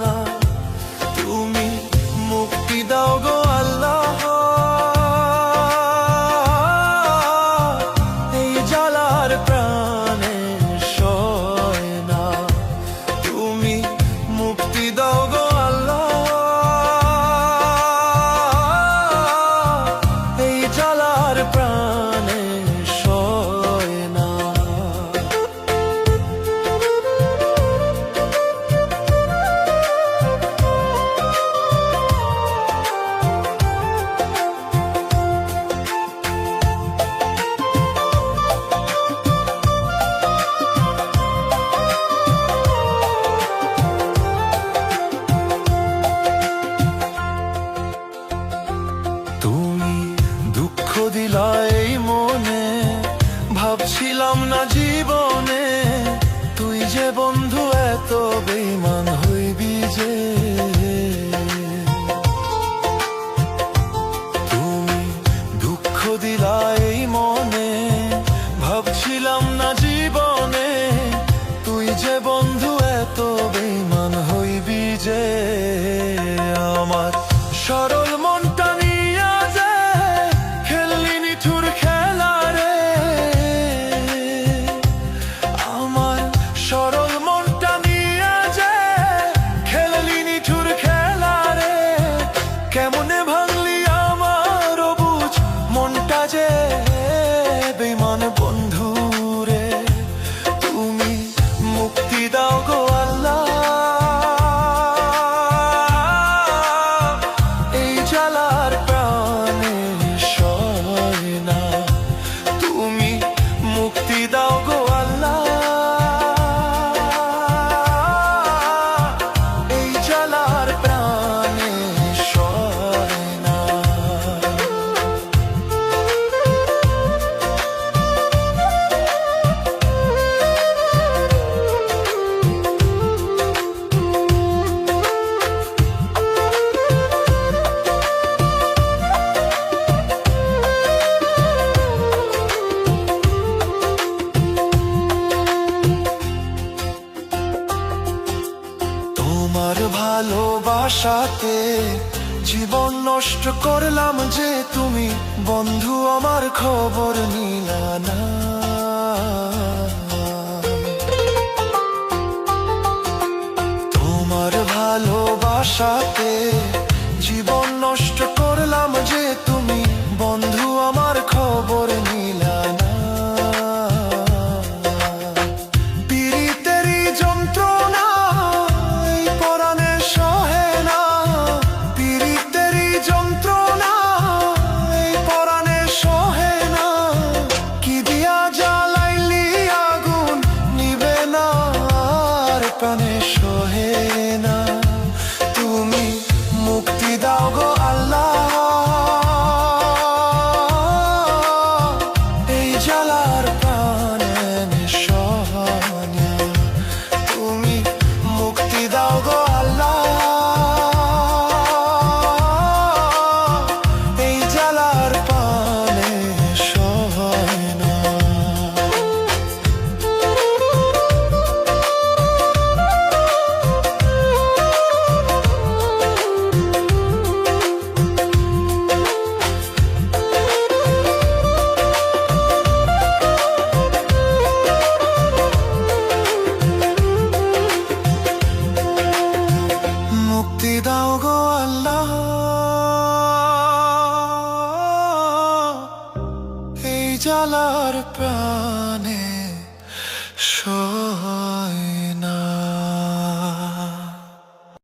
না। তুমি মুক্তি দাও গো আল্লাহ, এই জ্বালার প্রাণে সয় না। তুমি মুক্তি দাও গো আল্লাহ, এই জ্বালার প্রাণে সয় না। তুমি দুঃখ দিলা এই মনে, ভাবছিলাম না জীবনে তুই যে বন্ধু এত বেঈমান হইবি যে। তুমি দুঃখ দিলা এই মনে, ভাবছিলাম না জীবনে তুই যে বন্ধু এত বেঈমান হইবি যে। আমার সরল মনটা নিয়া যে খেললি নিঠুর খেলা রে, আমার সরল মনটা নিয়া যে খেললি নিঠুর খেলা রে। কেমনে ভাঙলি আমার বুঝ মনটা যে বেঈমান বন্ধু রে। তুমি মুক্তি দাও গো আল্লাহ, এই জ্বালার প্রাণে সয় না। তুমি মুক্তি দাও গো আল্লাহ, এই জ্বালার প্রাণে সয় না। তোমার ভালোবাসাতে জীবন নষ্ট করলাম যে, তুমি বন্ধু আমার খবর নিলা না। তোমার ভালোবাসাতে জীবন নষ্ট করলাম যে, তুমি বন্ধু আমার খবর নিলা না। পীড়িতেরই যন্ত্রণা এই পরাণে সহে না, পীড়িতেরই যন্ত্রণা এই পরাণে সহে না। কি দিয়া জ্বালাইলি আগুন নিবে না আর প্রাণে সহে না। তুমি মুক্তি দাও গো আল্লাহ, এই জ্বালার প্রাণে সয় না। তুমি মুক্তি দাও গো আল্লাহ, এই জ্বালার প্রাণে সয় না। মুক্তি দাও গো আল্লাহ, এই জ্বালার প্রাণে